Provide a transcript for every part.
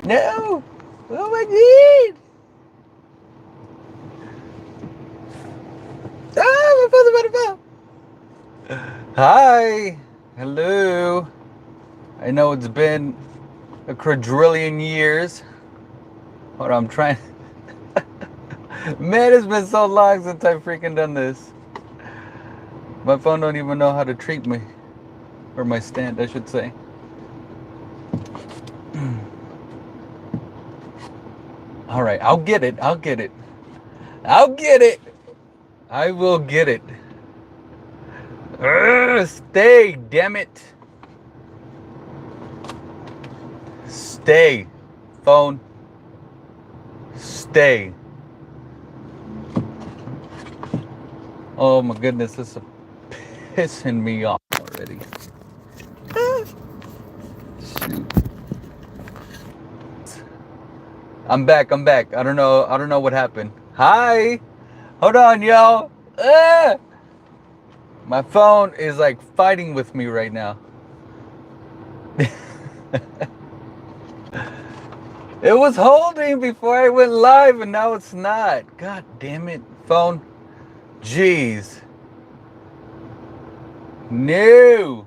No! Oh my god! Ah, my phone's about to fall! Hi! Hello! I know it's been a quadrillion years. Hold on, I'm trying. Man, it's been so long since I've freaking done this. My phone don't even know how to treat me. Or my stand, I should say. Alright, I'll get it. I'll get it. I'll get it! I will get it. Stay, damn it. Stay. Phone. Stay. Oh my goodness, this is pissing me off already. Shoot. I'm back. I don't know what happened. Hi. Hold on, y'all. My phone is like fighting with me right now. It was holding before I went live and now it's not. God damn it, phone. Jeez. No.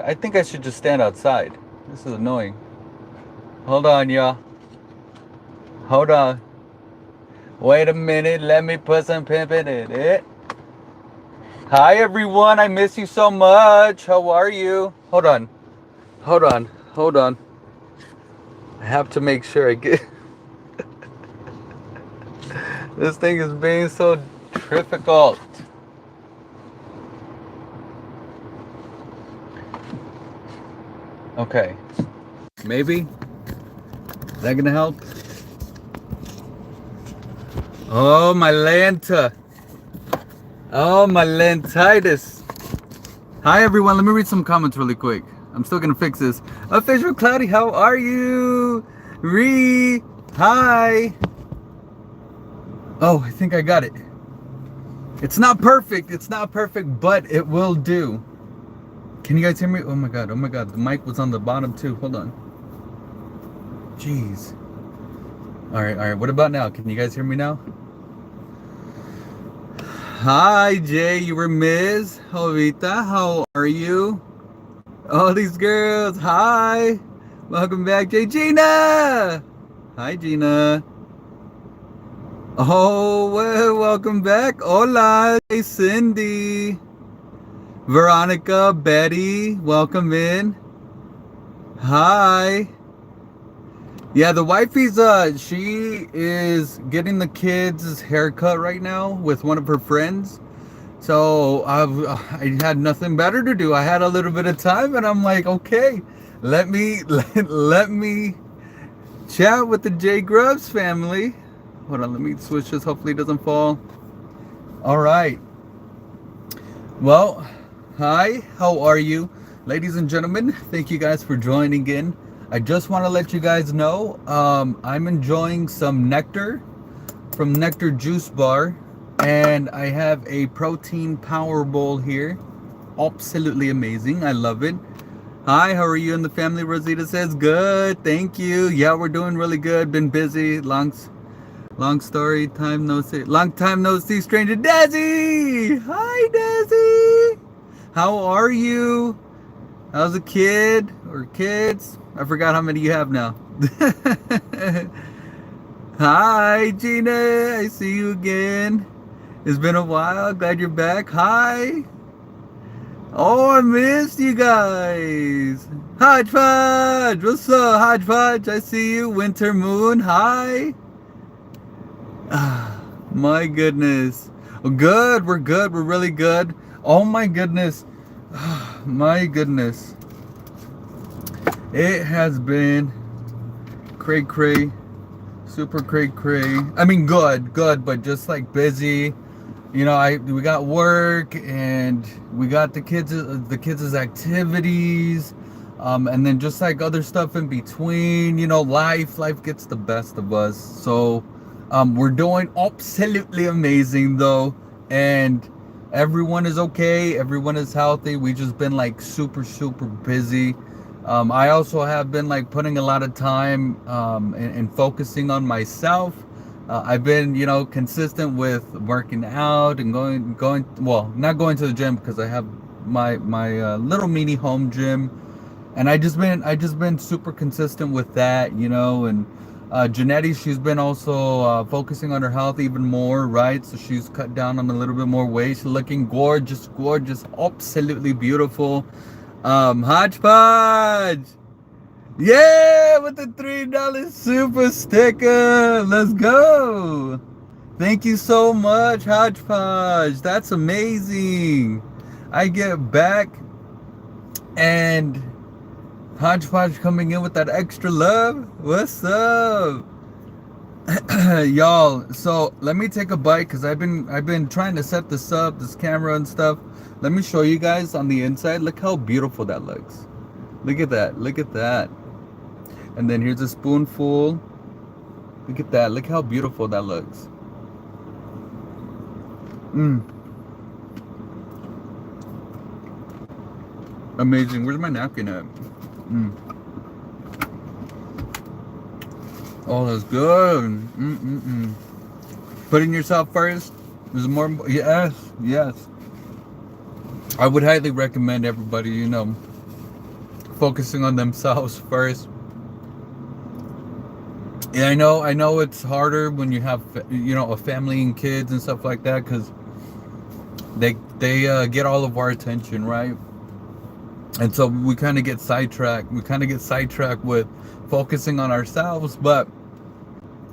I think I should just stand outside. This is annoying. Hold on, y'all. Hold on. Wait a minute. Let me put some pimp in it. Hi, everyone. I miss you so much. How are you? Hold on. I have to make sure I get... This thing is being so difficult. Okay. Maybe? Is that gonna help? Oh, my Lanta. Oh, my Lantitis. Hi, everyone. Let me read some comments really quick. I'm still gonna fix this. Official Cloudy, how are you? Hi. Oh, I think I got it. It's not perfect, but it will do. Can you guys hear me? Oh my god, the mic was on the bottom too. Hold on. Jeez. Alright, what about now? Can you guys hear me now? Hi, Jay, you were Ms. Jovita, how are you? All these girls, hi. Welcome back, Jay. Gina! Hi, Gina. Oh, well, welcome back. Hola, hey, Cindy. Veronica, Betty, welcome in. Hi. Yeah, the wifey's, she is getting the kids' haircut right now with one of her friends. So I had nothing better to do. I had a little bit of time and I'm like, okay, let me chat with the J Grubbs family. Hold on, let me switch this. Hopefully it doesn't fall. All right. Well, hi, how are you? Ladies and gentlemen, thank you guys for joining in. I just want to let you guys know, I'm enjoying some nectar from Nectar Juice Bar. And I have a protein power bowl here. Absolutely amazing. I love it. Hi, how are you and the family? Rosita says, good, thank you. Yeah, we're doing really good. Been busy. Long story, time no see. Long time no see, stranger Desi. Hi, Desi. How are you? How's a kid or kids? I forgot how many you have now. Hi, Gina. I see you again. It's been a while. Glad you're back. Hi. Oh, I missed you guys. Hodgepodge. What's up, Hodgepodge? I see you. Winter Moon. Hi. My goodness. Good. We're good. We're really good. Oh, my goodness. My goodness. It has been cray. Super cray. I mean, good, but just like busy. You know, we got work and we got the kids' activities, and then just like other stuff in between. You know, life gets the best of us. So, we're doing absolutely amazing though, and everyone is okay. Everyone is healthy. We just been like super busy. I also have been like putting a lot of time and focusing on myself. I've been, you know, consistent with working out and well, not going to the gym because I have my little mini home gym, and I just been super consistent with that, you know. And Janetti, she's been also focusing on her health even more, right? So she's cut down on a little bit more weight. She's looking gorgeous, gorgeous, absolutely beautiful. Hodgepodge, yeah, with the $3 super sticker. Let's go. Thank you so much, Hodgepodge. That's amazing. I get back and Hodgepodge coming in with that extra love. What's up? Y'all, so let me take a bite because I've been trying to set this up, this camera and stuff. Let me show you guys on the inside. Look how beautiful that looks. Look at that. Look at that. And then here's a spoonful. Look at that. Look how beautiful that looks. Amazing. Where's my napkin at? Oh, that's good. Putting yourself first is more. Yes, yes. I would highly recommend everybody, you know, focusing on themselves first. Yeah, I know it's harder when you have, you know, a family and kids and stuff like that, because they get all of our attention, right? And so we kind of get sidetracked. We kind of get sidetracked with focusing on ourselves. But,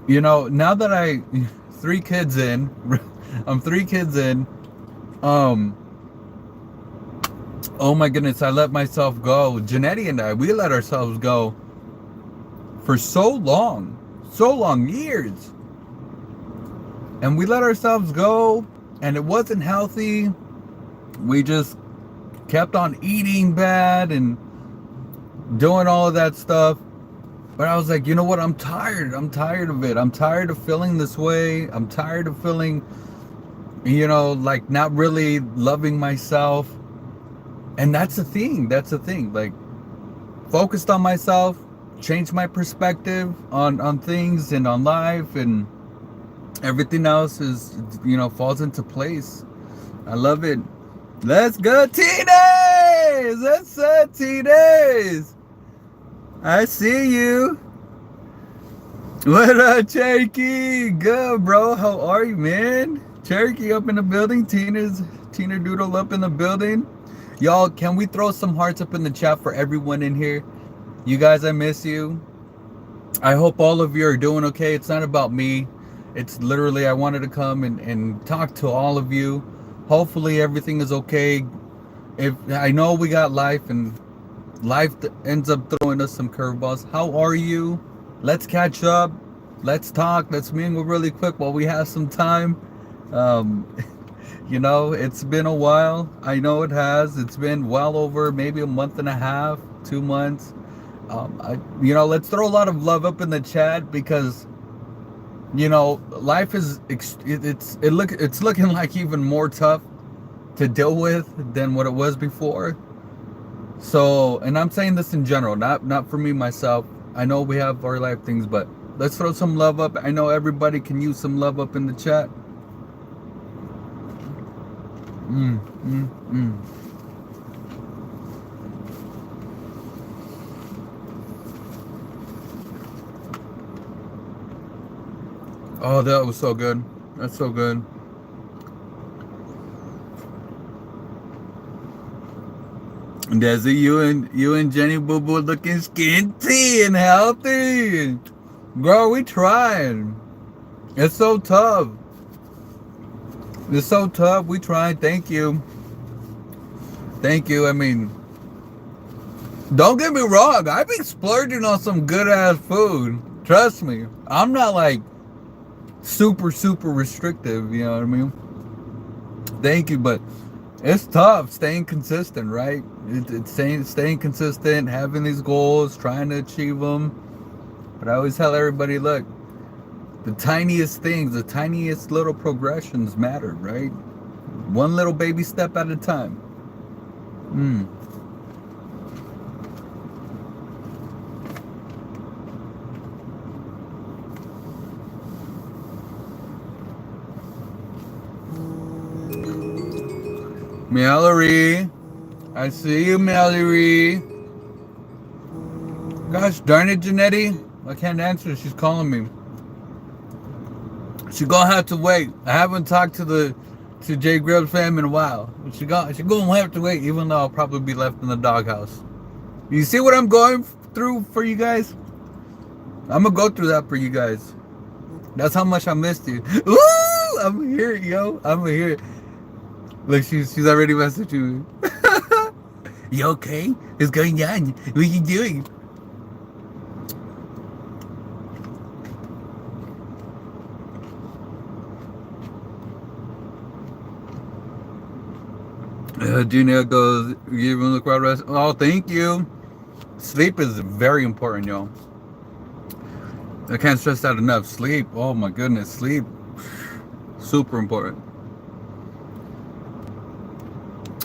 you know, now that I'm 3 kids in, oh my goodness, I let myself go. Janetti and I, we let ourselves go for so long, years. And we let ourselves go, and it wasn't healthy. We just kept on eating bad and doing all of that stuff. But I was like, you know what? I'm tired. I'm tired of it. I'm tired of feeling this way. I'm tired of feeling, you know, like not really loving myself. And that's the thing. That's the thing. Like, focused on myself, changed my perspective on things and on life, and everything else is, you know, falls into place. I love it. Let's go, T-Days! Let's go, T-Days! I see you. What up, Cherokee? Good, bro. How are you, man? Cherokee up in the building. Tina Doodle up in the building. Y'all, can we throw some hearts up in the chat for everyone in here? You guys, I miss you. I hope all of you are doing okay. It's not about me. It's literally, I wanted to come and talk to all of you. Hopefully everything is okay. If I know we got life, and life ends up throwing us some curveballs. How are you? Let's catch up. Let's talk. Let's mingle really quick while we have some time. You know, it's been a while. I know it has. It's been well over maybe a month and a half, 2 months. You know, let's throw a lot of love up in the chat, because, you know, life is it's looking like even more tough to deal with than what it was before. So, and I'm saying this in general, not for me myself. I know we have our life things, but let's throw some love up. I know everybody can use some love up in the chat. Oh, that was so good. That's so good. Desi, you and Jenny Boo Boo looking skinty and healthy. Girl, we trying. It's so tough. It's so tough. We trying. Thank you. Thank you. I mean, don't get me wrong. I've been splurging on some good ass food. Trust me. I'm not like super restrictive, you know what I mean? Thank you, but it's tough staying consistent, right? It's staying consistent, having these goals, trying to achieve them. But I always tell everybody, look, the tiniest things, the tiniest little progressions matter, right? One little baby step at a time. Mallory. I see you, Mallory. Gosh darn it, Janetti. I can't answer. She's calling me. She gonna have to wait. I haven't talked to Jay Grill's fam in a while. She gonna have to wait, even though I'll probably be left in the doghouse. You see what I'm going through for you guys? I'm gonna go through that for you guys. That's how much I missed you. Ooh, I'm here, yo. I'm here. Look, she's already messaging you. You okay? What's going on? What are you doing? Gina goes, you even look right rest. Oh, thank you. Sleep is very important, yo. I can't stress that enough. Sleep. Oh my goodness, sleep. Super important.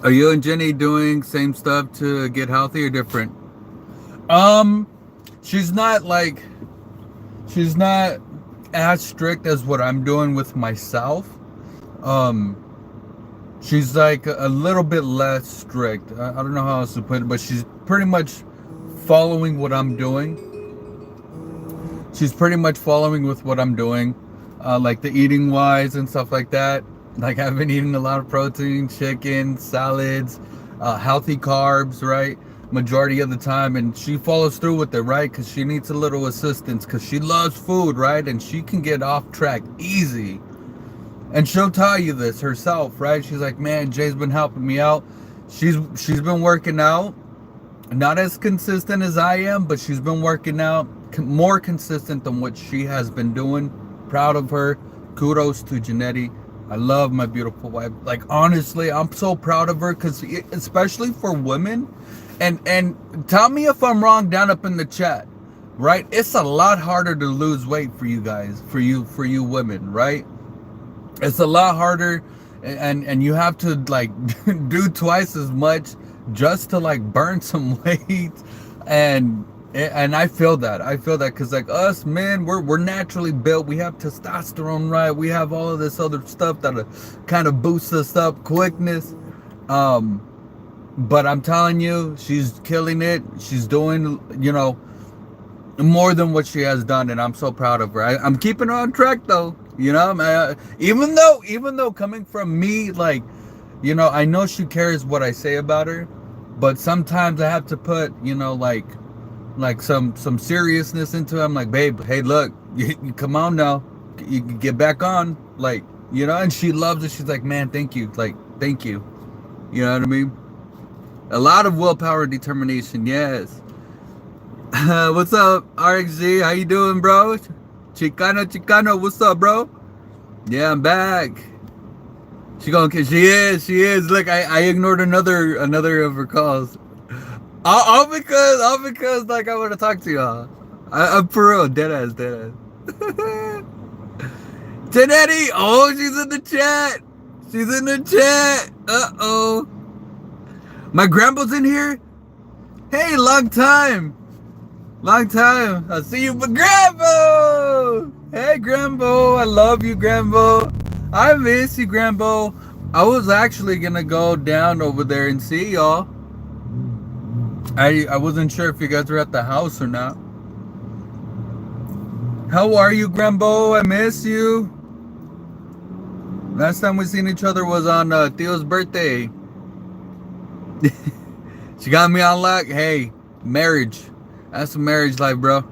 Are you and Jenny doing same stuff to get healthy or different? She's not as strict as what I'm doing with myself. She's like a little bit less strict. I don't know how else to put it, but she's pretty much following what I'm doing. She's pretty much following with what I'm doing, like the eating wise and stuff like that. Like I've been eating a lot of protein, chicken, salads, healthy carbs, right? Majority of the time, and she follows through with it, right? Because she needs a little assistance, because she loves food, right? And she can get off track easy. And she'll tell you this herself, right? She's like, man, Jay's been helping me out. She's been working out, not as consistent as I am, but she's been working out more consistent than what she has been doing. Proud of her. Kudos to Janetti. I love my beautiful wife. Like, honestly, I'm so proud of her, because especially for women, and tell me if I'm wrong down up in the chat, right? It's a lot harder to lose weight for you guys, for you women, right? It's a lot harder, and you have to like do twice as much just to like burn some weight. And I feel that because like us men, we're naturally built. We have testosterone, right? We have all of this other stuff that kind of boosts us up, quickness. But I'm telling you, she's killing it. She's doing, more than what she has done, and I'm so proud of her. I'm keeping her on track though. Even though coming from me, like, I know she cares what I say about her, but sometimes I have to put, like some seriousness into it. I'm like, babe, hey, look, you come on now, you get back on, like, and she loves it. She's like, man, thank you, like, thank you. You know what I mean? A lot of willpower and determination, yes. What's up, RXG? How you doing, bro? Chicano, what's up, bro? Yeah, I'm back. She is. Look, I ignored another of her calls. All because like I want to talk to y'all. I'm for real, dead ass. Janetti, oh, she's in the chat. Uh-oh. My grandpa's in here? Hey, long time. I'll see you for Grambo. Hey, Grambo. I love you, Grambo. I miss you, Grambo. I was actually going to go down over there and see y'all. I wasn't sure if you guys were at the house or not. How are you, Grambo? I miss you. Last time we seen each other was on Theo's birthday. She got me on lock. Hey, marriage. That's a marriage life, bro.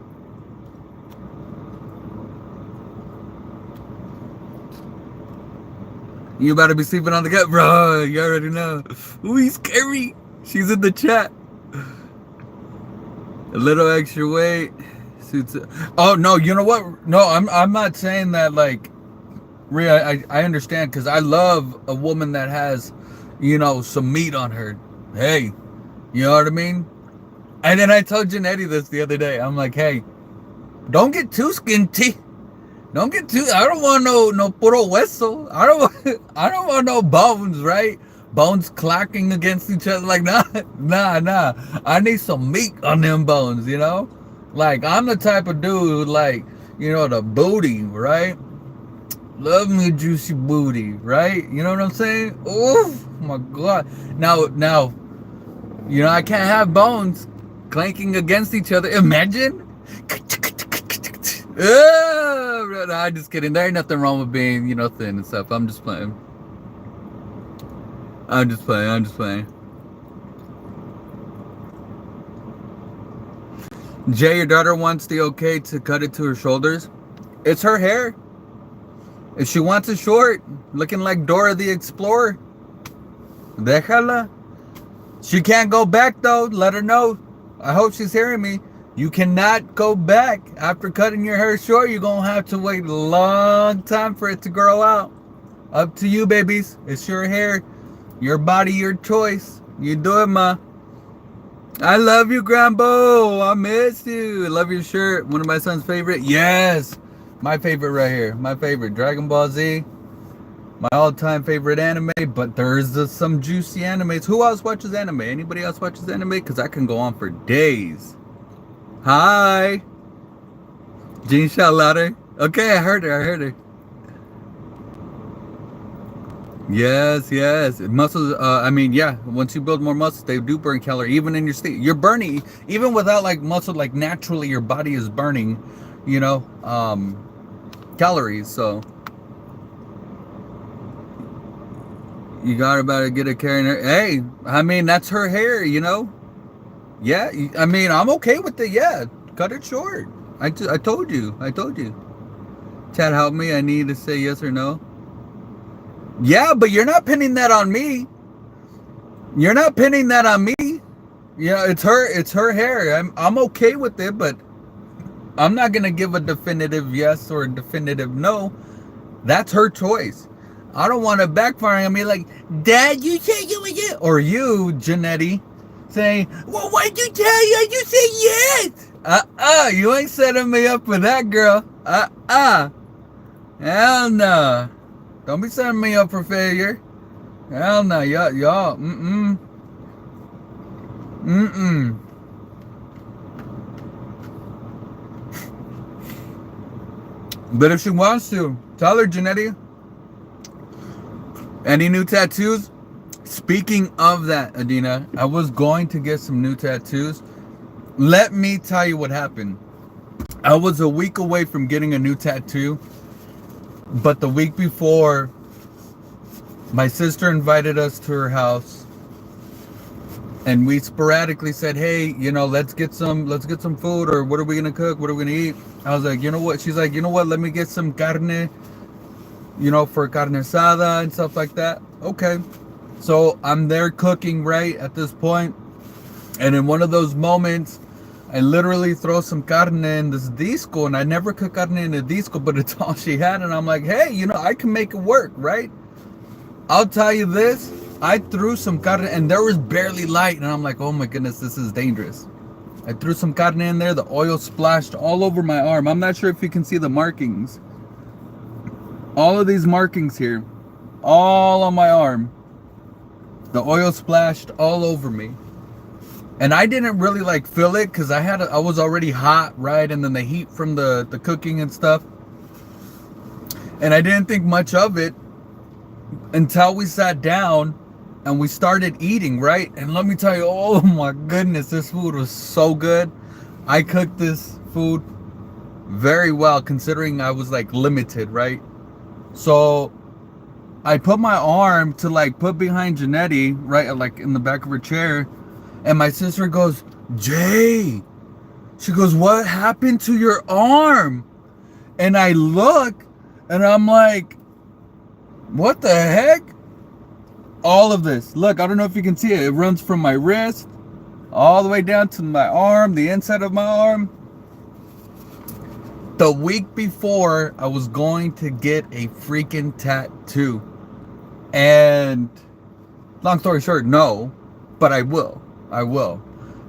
You about to be sleeping on the couch, bro. You already know. Ooh, he's scary. She's in the chat. A little extra weight. Oh no, you know what? No, I'm not saying that like. Rhea, I understand, because I love a woman that has, some meat on her. Hey, you know what I mean? And then I told Janetti this the other day. I'm like, hey, don't get too skinty. I don't want no puro hueso. I don't want no bones, right? Bones clacking against each other. Like, nah. I need some meat on them bones, Like, I'm the type of dude, like, the booty, right? Love me a juicy booty, right? You know what I'm saying? Oh my God. Now, I can't have bones clanking against each other. Imagine. I'm just kidding. There ain't nothing wrong with being, thin and stuff. I'm just playing. I'm just playing. Jay, your daughter wants the okay to cut it to her shoulders. It's her hair. If she wants it short, looking like Dora the Explorer, déjala. She can't go back though. Let her know. I hope she's hearing me. You cannot go back after cutting your hair short. You're gonna have to wait a long time for it to grow out. Up to you, babies. It's your hair, your body, your choice. You do it, ma. I love you, Grambo. I miss you. I love your shirt. One of my son's favorite. Yes, my favorite right here. My favorite, Dragon Ball Z. My all-time favorite anime, but there's some juicy animes. Who else watches anime? Anybody else watches anime? Because I can go on for days. Hi. Jean Charlotte. Okay, I heard her. Yes. Muscles, once you build more muscles, they do burn calories. Even in your state, you're burning, even without like muscle, like naturally your body is burning, calories. So you gotta get a carrying her. Hey, that's her hair, Yeah, I'm okay with it. Yeah, cut it short. I told you. Chad, help me. I need to say yes or no. Yeah, but you're not pinning that on me. Yeah, it's her hair. I'm okay with it, but I'm not gonna give a definitive yes or a definitive no. That's her choice. I don't want it backfiring on me like, Dad, you said you would get, or you, Janetti, saying, well, why'd you tell you? You said yes. You ain't setting me up for that, girl. Hell no. Don't be setting me up for failure. Hell no, y'all, But if she wants to, tell her, Janetti. Any new tattoos? Speaking of that, Adina, I was going to get some new tattoos. Let me tell you what happened. I was a week away from getting a new tattoo, but the week before, my sister invited us to her house, and we sporadically said, "Hey, let's get some food, or what are we gonna cook? What are we gonna eat?" I was like, "You know what?" She's like, "You know what? Let me get some carne, for carne asada and stuff like that." Okay, so I'm there cooking right at this point, and in one of those moments, I literally throw some carne in this disco, and I never cook carne in a disco, but it's all she had, and I'm like, "Hey, I can make it work, right?" I'll tell you this, I threw some carne, and there was barely light, and I'm like, oh my goodness, this is dangerous. I threw some carne in there, the oil splashed all over my arm. I'm not sure if you can see the markings. All of these markings here, all on my arm. The oil splashed all over me. And I didn't really feel it, because I was already hot, right? And then the heat from the cooking and stuff. And I didn't think much of it until we sat down and we started eating, right? And let me tell you, oh my goodness, this food was so good. I cooked this food very well, considering I was limited, right? So I put my arm to put behind Janetti, right, in the back of her chair, and my sister goes, Jay, she goes, what happened to your arm? And I look, and I'm like, what the heck? All of this. Look, I don't know if you can see it. It runs from my wrist all the way down to my arm, the inside of my arm. The week before, I was going to get a freaking tattoo. And long story short, no, but I will.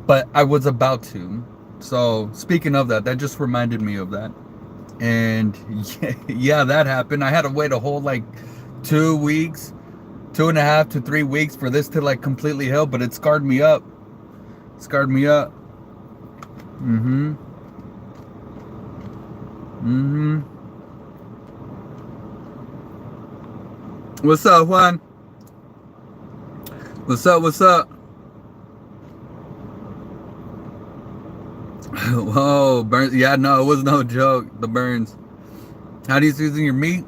But I was about to. So speaking of that, that just reminded me of that. And yeah, that happened. I had to wait a whole 2 weeks, 2.5 to 3 weeks for this to completely heal, but it scarred me up. What's up, Juan? What's up? What's up? Whoa, burns. Yeah, no, it was no joke. The burns. How do you season your meat?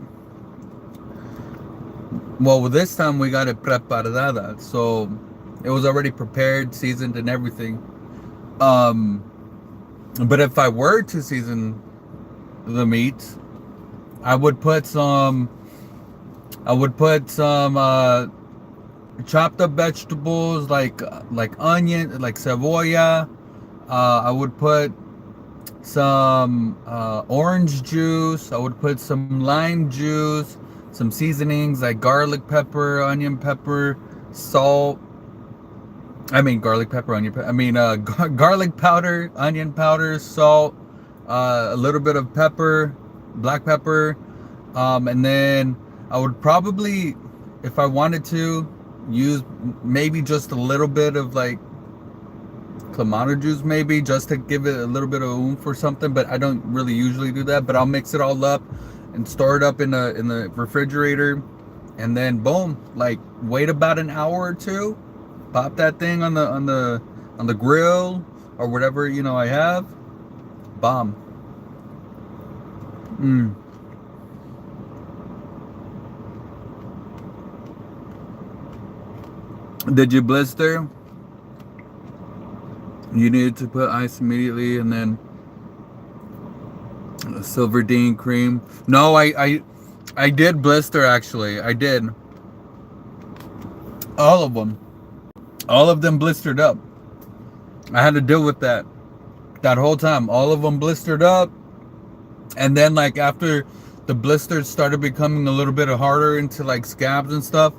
Well, this time we got it preparada, so it was already prepared, seasoned, and everything. Um, but if I were to season the meat, I would put some. I would put some chopped up vegetables like onion, like cebolla. I would put some orange juice. I would put some lime juice, some seasonings like garlic pepper, onion pepper, salt. I mean garlic pepper, onion pepper. I mean garlic powder, onion powder, salt, a little bit of pepper, black pepper, and then I would probably, if I wanted to, use maybe just a little bit of like clamato juice, maybe just to give it a little bit of oomph or something. But I don't really usually do that. But I'll mix it all up and store it up in the refrigerator, and then boom, like wait about an hour or two, pop that thing on the grill or whatever I have. Bomb. Did you blister? You needed to put ice immediately, and then Silverdine cream. No, I did blister actually. I did. All of them. All of them blistered up. I had to deal with that whole time. All of them blistered up, and then like after the blisters started becoming a little bit harder into like scabs and stuff.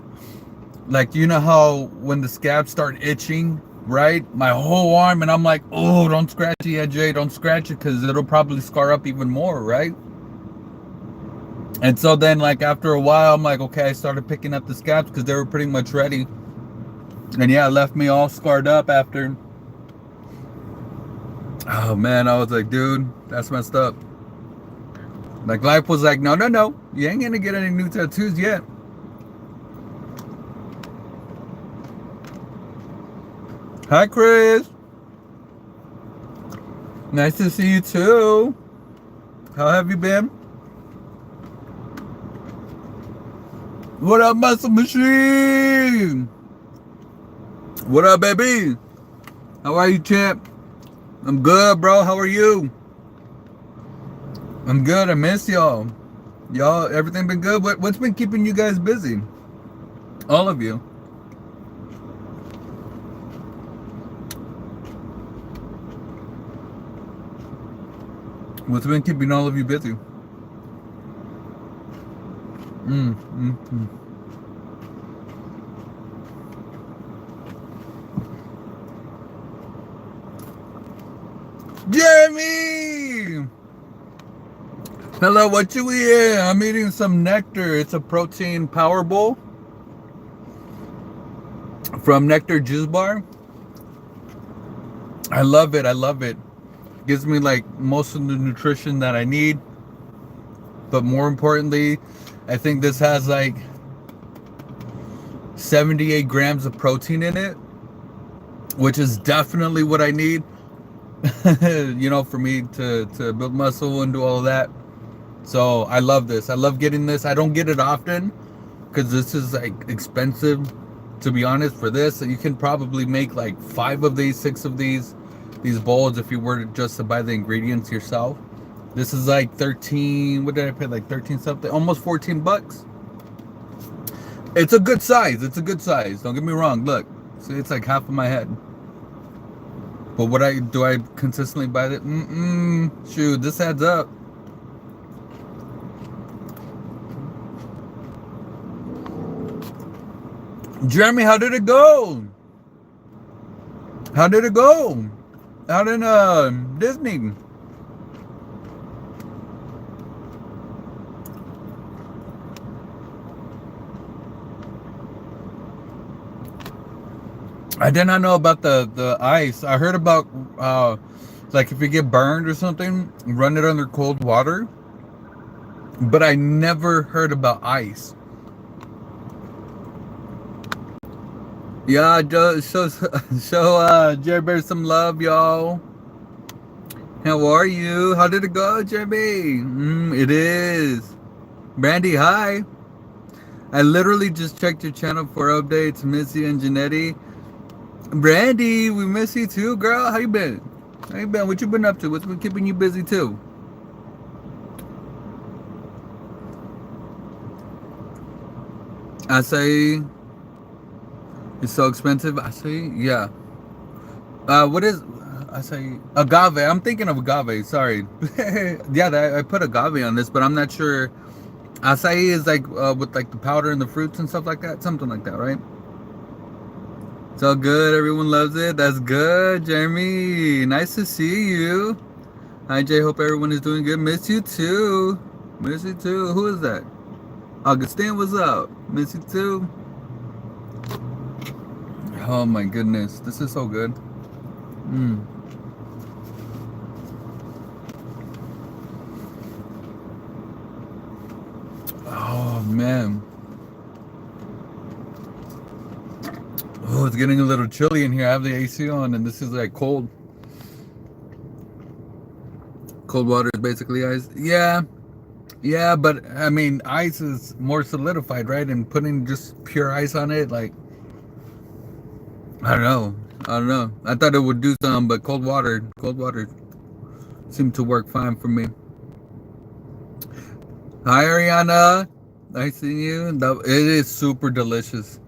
Like how when the scabs start itching, right? My whole arm, and I'm like, oh, don't scratch it, yeah, Jay, don't scratch it, because it'll probably scar up even more, right? And so then like after a while, I'm like, okay, I started picking up the scabs because they were pretty much ready. And yeah, it left me all scarred up after. Oh man, I was like, dude, that's messed up. Like life was like, no, you ain't gonna get any new tattoos yet. Hi, Chris. Nice to see you too. How have you been? What up, Muscle Machine? What up, baby? How are you, champ? I'm good, bro. How are you? I'm good. I miss y'all. Y'all, everything been good? What's been keeping you guys busy? All of you. What's been keeping all of you busy? Jeremy! Hello, what you eating? I'm eating some Nectar. It's a protein power bowl from Nectar Juice Bar. I love it. I love it. Gives me like most of the nutrition that I need. But more importantly, I think this has like 78 grams of protein in it, which is definitely what I need. For me to build muscle and do all of that. So I love this. I love getting this. I don't get it often because this is like expensive, to be honest. For this, you can probably make like 5 of these, 6 of these bowls if you were to just to buy the ingredients yourself. This is like 13. What did I pay? Like 13 something, almost 14 bucks. It's a good size. It's a good size. Don't get me wrong. Look, see, it's like half of my head. But do I consistently buy it? Shoot, this adds up. Jeremy, how did it go? How did it go? Out in Disney. I did not know about the ice. I heard about like if you get burned or something, run it under cold water. But I never heard about ice. Yeah, show Jerry Bear some love, y'all. How are you? How did it go, Jerry? It is. Brandy, hi. I literally just checked your channel for updates. Missy and Janetti. Brandy, we miss you too, girl. How you been? How you been? What you been up to? What's been keeping you busy too? Acai is so expensive. Acai, yeah. What is acai? Agave. I'm thinking of agave. Sorry. Yeah, I put agave on this, but I'm not sure. Acai is like with like the powder and the fruits and stuff like that. Something like that, right? It's all good. Everyone loves it. That's good, Jeremy. Nice to see you. Hi, Jay. Hope everyone is doing good. Miss you too. Miss you too. Who is that? Augustine, what's up? Miss you too. Oh my goodness. This is so good. Oh man. Oh, it's getting a little chilly in here. I have the AC on and this is like cold. Cold water is basically ice. Yeah. Yeah, but I mean, ice is more solidified, right? And putting just pure ice on it, like, I don't know. I don't know. I thought it would do something, but cold water seemed to work fine for me. Hi, Ariana. Nice seeing you. It is super delicious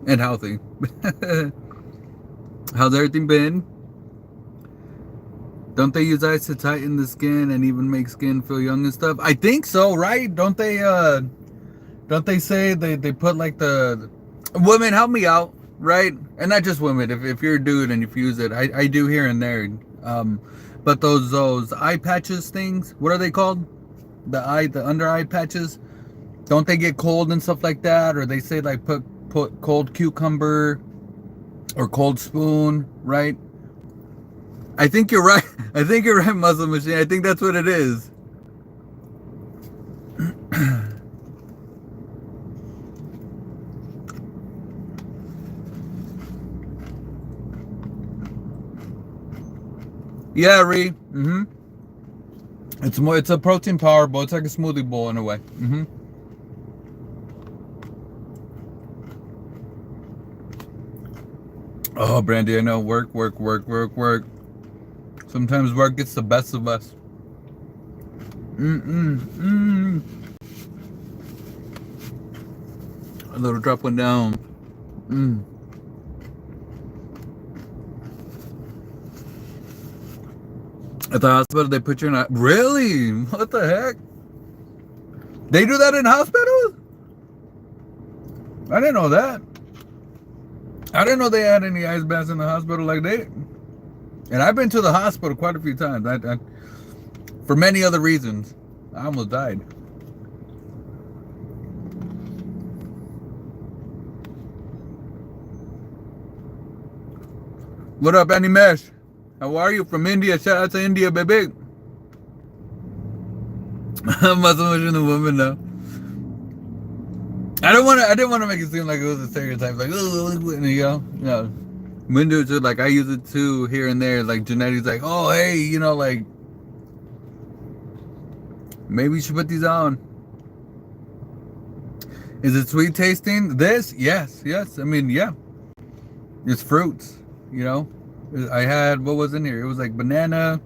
and healthy. How's everything been? Don't they use ice to tighten the skin and even make skin feel young and stuff? I think so, right? Don't they say they put like the women, help me out, right? And not just women, if you're a dude and if you use it, I do here and there. But those eye patches things, what are they called? The under eye patches? Don't they get cold and stuff like that? Or they say like put cold cucumber or cold spoon, right? I think you're right. I think you're right, Muscle Machine. I think that's what it is. Yeah, Ree. It's a protein power bowl. It's like a smoothie bowl in a way. Oh, Brandy, I know. Work. Sometimes work gets the best of us. A little drop went down. At the hospital, they put you in a... Really? What the heck? They do that in hospitals? I didn't know that. I didn't know they had any ice baths in the hospital like they... And I've been to the hospital quite a few times. I for many other reasons. I almost died. What up, Animesh? How are you? From India. Shout out to India, baby. Muscle Machine the woman though. I didn't want to make it seem like it was a stereotype, like, oh, you know, no. Windows are like, I use it too here and there. Like Janetti's like, oh hey, you know, like, maybe you should put these on. Is it sweet tasting? This? Yes. I mean, yeah. It's fruits, you know. I had, what was in here? It was like banana,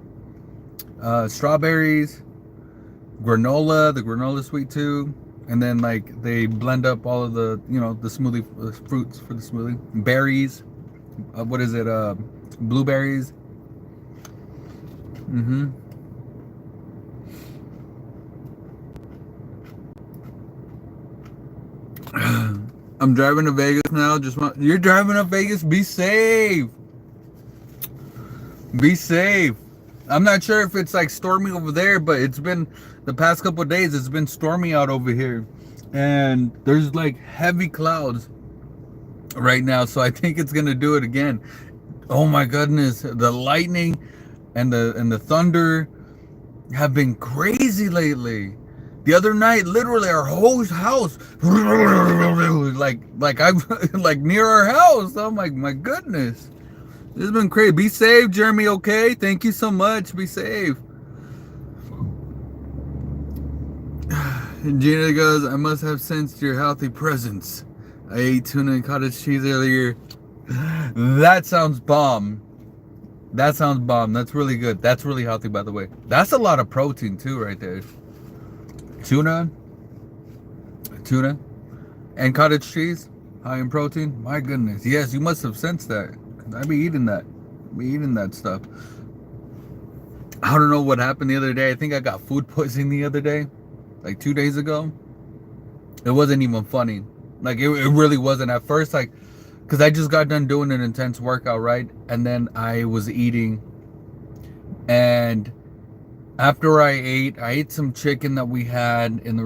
strawberries, granola, the granola sweet too. And then like they blend up all of the, you know, the smoothie fruits for the smoothie. Berries. What is it? Blueberries. I'm driving to Vegas now. You're driving to Vegas? Be safe. Be safe. I'm not sure if it's like stormy over there, but it's been the past couple of days, it's been stormy out over here. And there's like heavy clouds right now, so I think it's gonna do it again. Oh my goodness, the lightning and the thunder have been crazy lately. The other night, literally our whole house, like I'm like near our house. I'm like, my goodness, this has been crazy. Be safe, Jeremy. Okay, thank you so much. Be safe. And Gina goes, I must have sensed your healthy presence. I ate tuna and cottage cheese earlier. That sounds bomb. That sounds bomb. That's really good. That's really healthy, by the way. That's a lot of protein too, right there. Tuna, and cottage cheese, high in protein. My goodness. Yes, you must have sensed that. I be eating that. Stuff. I don't know what happened the other day. I think I got food poisoning the other day, like 2 days ago. It wasn't even funny. Like it really wasn't at first. Like, cause I just got done doing an intense workout, right? And then I was eating, and after I ate some chicken that we had in the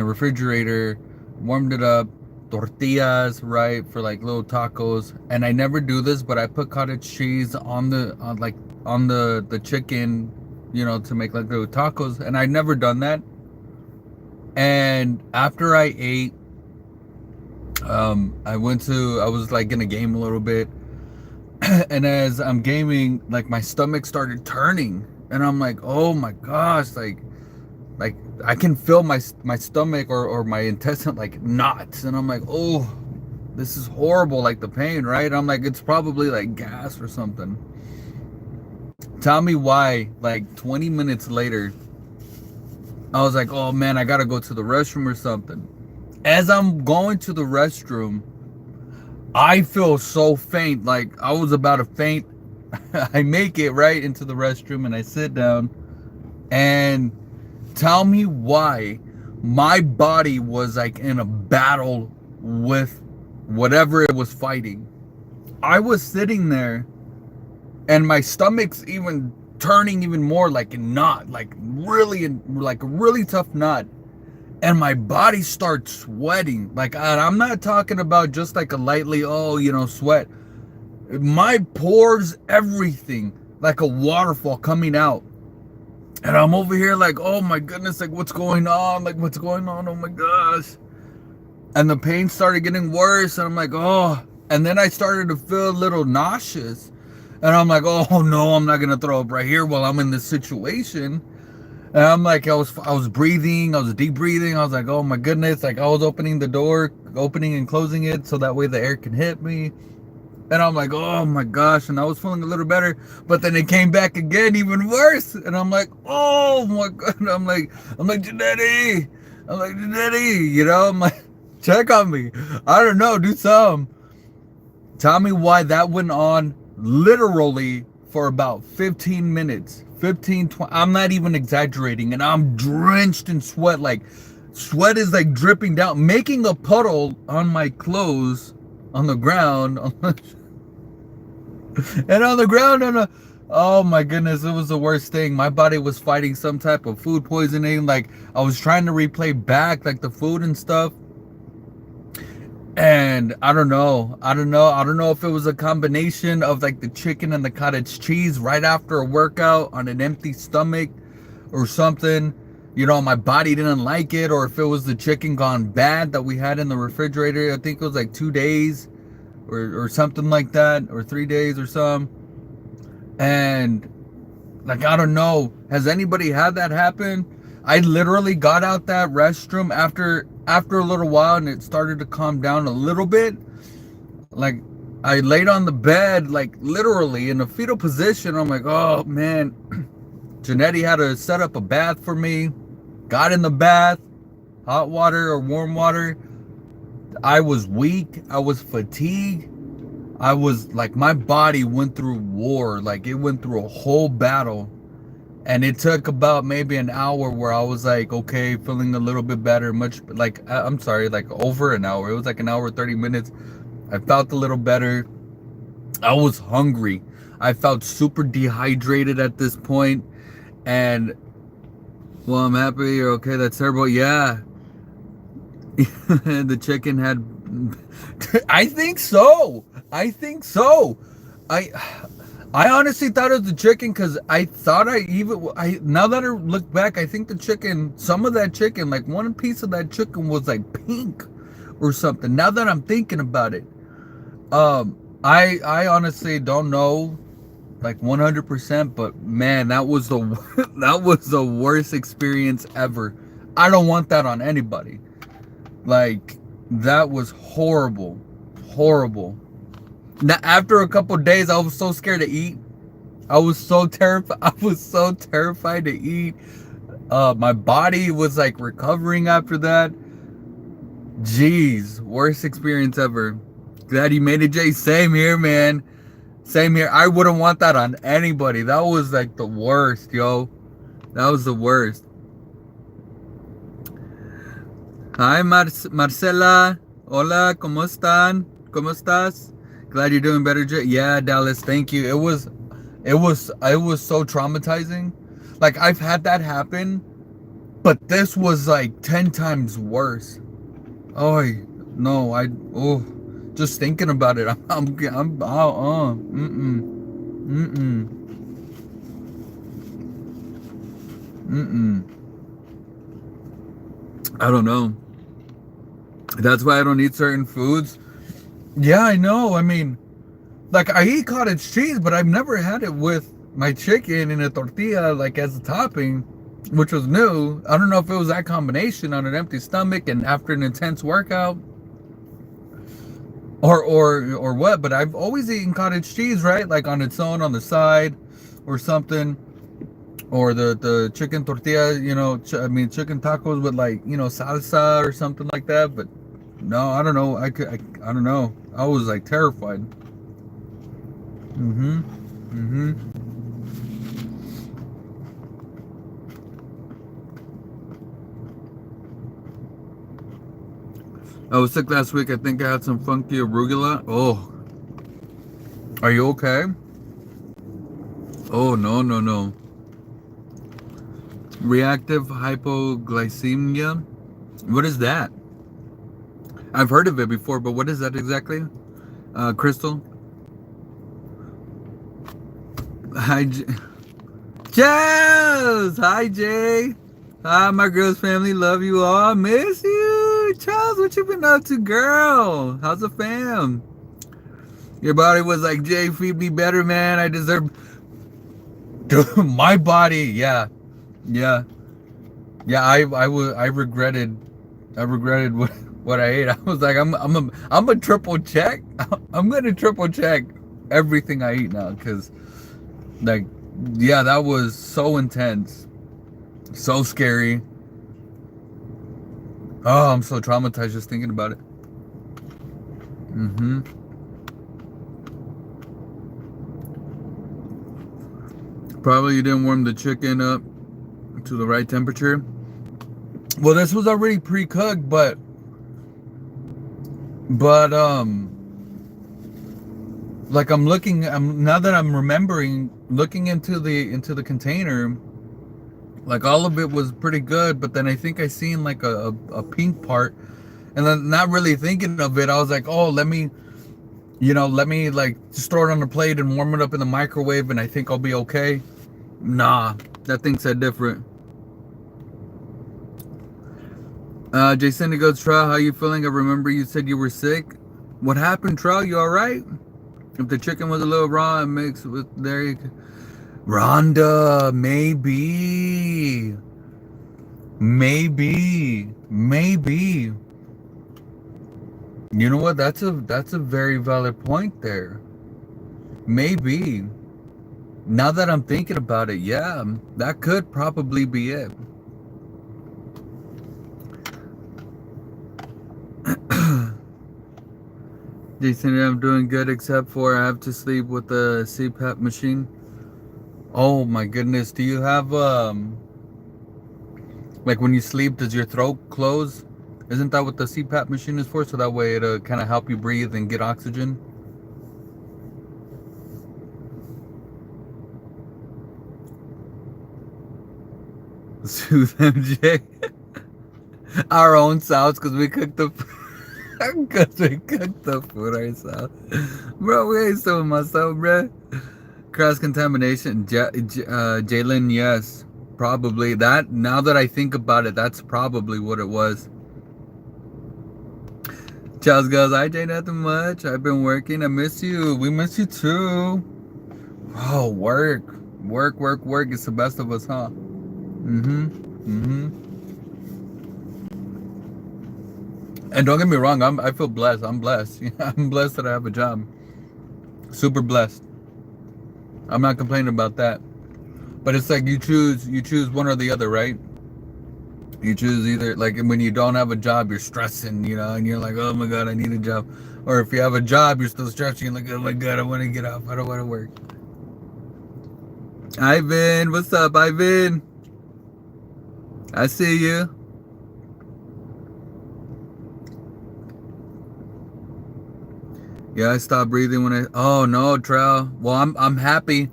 refrigerator, warmed it up, tortillas, right, for like little tacos. And I never do this, but I put cottage cheese on the chicken, you know, to make like little tacos. And I'd never done that. And after I ate, I was like gonna game a little bit. And as I'm gaming, like my stomach started turning. And I'm like, oh my gosh, like I can feel my stomach or my intestine like knots. And I'm like, oh, this is horrible, like the pain, right? I'm like, it's probably like gas or something. Tell me why, like 20 minutes later, I was like, oh man, I gotta go to the restroom or something. As I'm going to the restroom, I feel so faint, like I was about to faint. I make it right into the restroom and I sit down, and tell me why my body was like in a battle with whatever it was fighting. I was sitting there and my stomach's even turning even more like a knot, like a really tough knot. And my body starts sweating. Like, I'm not talking about just like a lightly, sweat. My pores, everything, like a waterfall coming out. And I'm over here like, oh my goodness, like what's going on? Like what's going on? Oh my gosh. And the pain started getting worse. And I'm like, oh. And then I started to feel a little nauseous. And I'm like, oh no, I'm not going to throw up right here while I'm in this situation. And I'm like, I was breathing, I was deep breathing. I was like, oh my goodness. Like I was opening the door, opening and closing it so that way the air can hit me. And I'm like, oh my gosh. And I was feeling a little better, but then it came back again, even worse. And I'm like, oh my God. I'm like, Janetti. I'm like, check on me. I don't know, do something. Tell me why that went on literally for about 15 minutes. 20. I'm not even exaggerating. And I'm drenched in sweat. Like, sweat is like dripping down, making a puddle on my clothes, on the ground. And on the ground, oh my goodness, it was the worst thing. My body was fighting some type of food poisoning. Like, I was trying to replay back, like, the food and stuff. And I don't know if it was a combination of like the chicken and the cottage cheese right after a workout on an empty stomach or something. You know, my body didn't like it, or if it was the chicken gone bad that we had in the refrigerator. I think it was like 2 days or something like that, or 3 days or something. And like, I don't know, has anybody had that happen? I literally got out that restroom after a little while, and it started to calm down a little bit. Like, I laid on the bed, like literally in a fetal position. I'm like, oh man. Janetti had to set up a bath for me. Got in the bath, hot water or warm water. I was weak. I was fatigued. I was like, my body went through war. Like, it went through a whole battle. And it took about maybe an hour where I was like, okay, feeling a little bit better. Like over an hour. It was like an hour, 30 minutes. I felt a little better. I was hungry. I felt super dehydrated at this point. And, well, I'm happy you're okay. That's terrible. Yeah. The chicken had... I think so. I honestly thought it was the chicken because I thought I now that I look back, I think the chicken, some of that chicken, like one piece of that chicken was like pink or something. Now that I'm thinking about it, I honestly don't know like 100%, but man, that was the that was the worst experience ever. I don't want that on anybody. Like that was horrible, horrible. Now, after a couple days, I was so scared to eat. I was so terrified. I was so terrified to eat. My body was like recovering after that. Jeez, worst experience ever. Glad you made it, Jay. Same here, man. Same here. I wouldn't want that on anybody. That was like the worst, yo. That was the worst. Hi, Marcela. Hola, ¿cómo están? ¿Cómo estás? Glad you're doing better, Jay. Yeah, Dallas, thank you. It was so traumatizing. Like I've had that happen, but this was like 10 times worse. Oh no, just thinking about it, mm-mm, mm-mm. I don't know. That's why I don't eat certain foods. Yeah, I know. I mean, like I eat cottage cheese, but I've never had it with my chicken in a tortilla, like as a topping, which was new. I don't know if it was that combination on an empty stomach and after an intense workout, or what. But I've always eaten cottage cheese, right? Like on its own, on the side, or something, or the chicken tortilla. You know, I mean chicken tacos with like salsa or something like that. But no, I don't know. I don't know. I was like terrified. Mm-hmm. Mm-hmm. I was sick last week. I think I had some funky arugula. Oh. Are you okay? Oh, no, no, no. Reactive hypoglycemia? What is that? I've heard of it before, but what is that exactly? Crystal? Hi, Charles! Hi, Jay! Hi, my girls family. Love you all. Miss you! Charles, what you been up to, girl? How's the fam? Your body was like, Jay, feed me better, man. I deserve... Dude, my body, yeah. Yeah. Yeah, I regretted what I ate. I was like, I'm a triple check. I'm gonna triple check everything I eat now, because like, yeah, that was so intense, so scary. Oh, I'm so traumatized just thinking about it. Mm-hmm. Probably you didn't warm the chicken up to the right temperature. Well, this was already pre-cooked, but like I'm now that I'm remembering, looking into the container, like all of it was pretty good, but then I think I seen like a pink part, and then not really thinking of it, I was like, oh, let me like just throw it on the plate and warm it up in the microwave, and I think I'll be okay. Nah, that thing said different. Jason goes, Trout, how you feeling? I remember you said you were sick. What happened, Trout? You alright? If the chicken was a little raw and mixed with there, Rhonda, maybe. You know what? That's a very valid point there. Maybe. Now that I'm thinking about it, yeah, that could probably be it. Jason, I'm doing good, except for I have to sleep with the CPAP machine. Oh my goodness, do you have like when you sleep, does your throat close? Isn't that what the CPAP machine is for? So that way it'll kind of help you breathe and get oxygen. Soothe MJ. Our own selves, because we cooked the food ourselves. Bro, we ate some of myself, bro. Cross contamination, Jalen. Yes, probably that. Now that I think about it, that's probably what it was. Charles goes, I ain't nothing much. I've been working. I miss you. We miss you too. Oh, work. It's the best of us, huh? And don't get me wrong, I feel blessed. I'm blessed. I'm blessed that I have a job. Super blessed. I'm not complaining about that. But it's like you choose one or the other, right? You choose either, like when you don't have a job, you're stressing, and you're like, oh my God, I need a job. Or if you have a job, you're still stressing, you're like, oh my God, I want to get off. I don't want to work. Ivan, what's up, Ivan? I see you. Yeah, I stopped breathing when oh no, Trell. Well, I'm happy.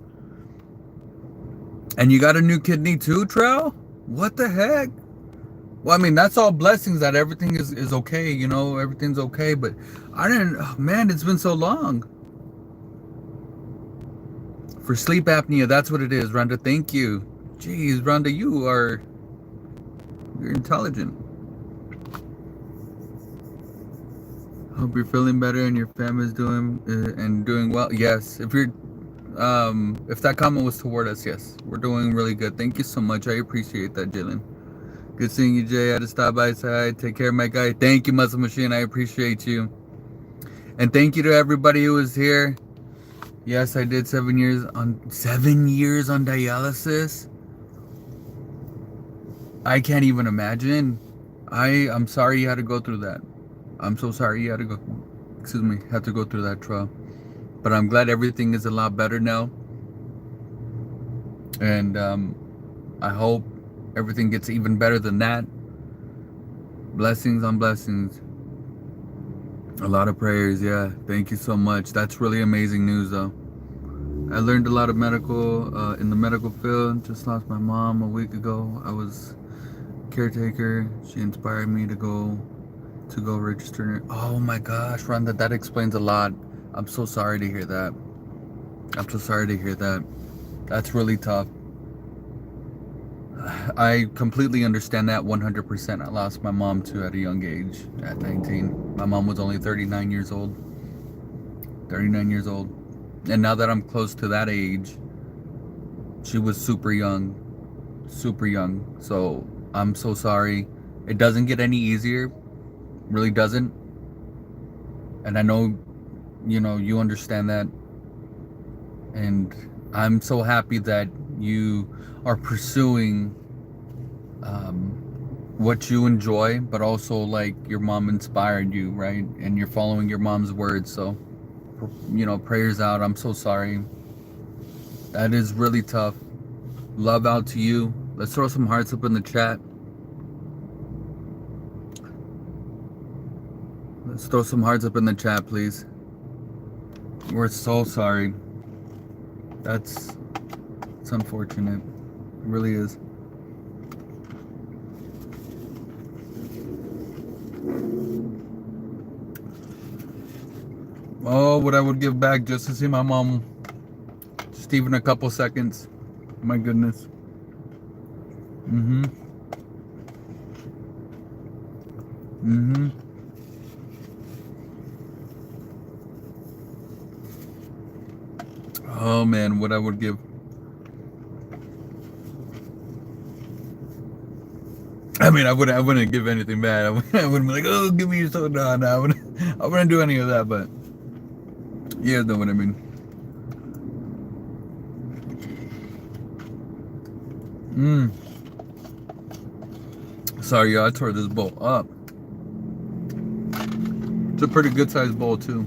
And you got a new kidney too, Trell? What the heck? Well, I mean, that's all blessings that everything is okay, everything's okay, but man, it's been so long. For sleep apnea, that's what it is, Rhonda. Thank you. Jeez, Rhonda, you're intelligent. Hope you're feeling better and your family's doing well. Yes, if that comment was toward us, yes, we're doing really good. Thank you so much. I appreciate that, Jalen. Good seeing you, Jay. I had to stop by side. Take care, my guy. Thank you, Muscle Machine. I appreciate you. And thank you to everybody who was here. Yes, I did 7 years on dialysis. I can't even imagine. I'm sorry you had to go through that. I'm so sorry you had to go through that trial. But I'm glad everything is a lot better now. And I hope everything gets even better than that. Blessings on blessings. A lot of prayers, yeah. Thank you so much. That's really amazing news, though. I learned a lot of medical in the medical field. Just lost my mom a week ago. I was caretaker. She inspired me to go register. Oh my gosh, Rhonda, that explains a lot. I'm so sorry to hear that. That's really tough. I completely understand that 100%. I lost my mom too at a young age, at 19. My mom was only 39 years old. And now that I'm close to that age, she was super young. So I'm so sorry. It doesn't get any easier. Really doesn't. And I know, you understand that. And I'm so happy that you are pursuing what you enjoy, but also like your mom inspired you, right? And you're following your mom's words. So, prayers out. I'm so sorry. That is really tough. Love out to you. Let's throw some hearts up in the chat. Let's throw some hearts up in the chat, please. We're so sorry. It's unfortunate. It really is. Oh, what I would give back just to see my mom. Just even a couple seconds. My goodness. Oh man, what I would give. I mean, I wouldn't give anything bad. I wouldn't be like, oh, give me your soda. No, I wouldn't do any of that. But you guys know what I mean. Sorry, y'all. I tore this bowl up. It's a pretty good sized bowl too.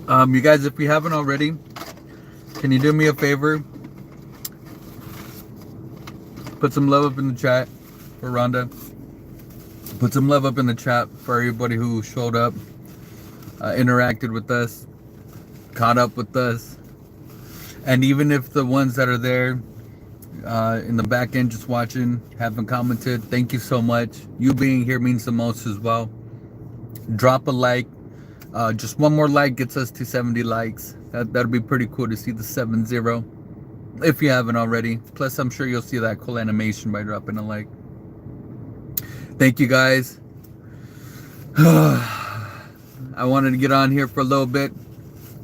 You guys, if you haven't already, can you do me a favor? Put some love up in the chat for Rhonda. Put some love up in the chat for everybody who showed up, interacted with us, caught up with us. And even if the ones that are there in the back end just watching haven't commented, thank you so much. You being here means the most as well. Drop a like. Just one more like gets us to 70 likes. That'd be pretty cool to see the 7-0 if you haven't already. Plus, I'm sure you'll see that cool animation by dropping a like. Thank you guys. I wanted to get on here for a little bit,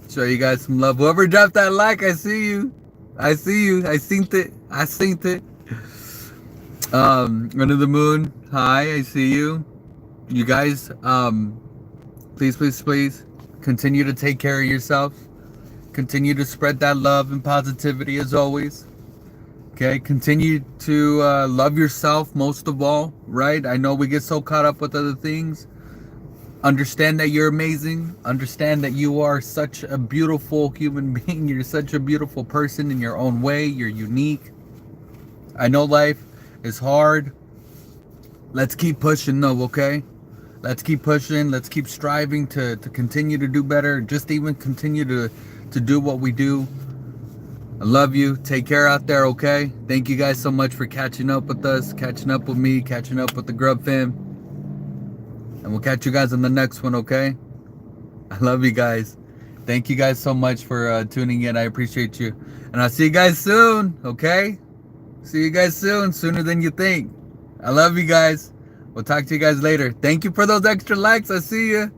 show you guys some love. Whoever dropped that like, I see you. I see you. I seen it. I seen it. Under the moon. Hi, I see you. You guys, please, please, please continue to take care of yourself. Continue to spread that love and positivity as always. Okay, continue to love yourself most of all, right? I know we get so caught up with other things. Understand that you're amazing. Understand that you are such a beautiful human being. You're such a beautiful person in your own way. You're unique. I know life is hard. Let's keep pushing though, okay? Let's keep pushing. Let's keep striving to continue to do better. Just even continue to do what we do. I love you. Take care out there, okay? Thank you guys so much for catching up with us, catching up with me, catching up with the Grub fam. And we'll catch you guys on the next one, okay? I love you guys. Thank you guys so much for tuning in. I appreciate you. And I'll see you guys soon, okay? See you guys soon, sooner than you think. I love you guys. We'll talk to you guys later. Thank you for those extra likes. I see you.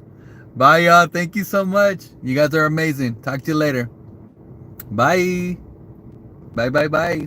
Bye, y'all. Thank you so much. You guys are amazing. Talk to you later. Bye. Bye, bye, bye.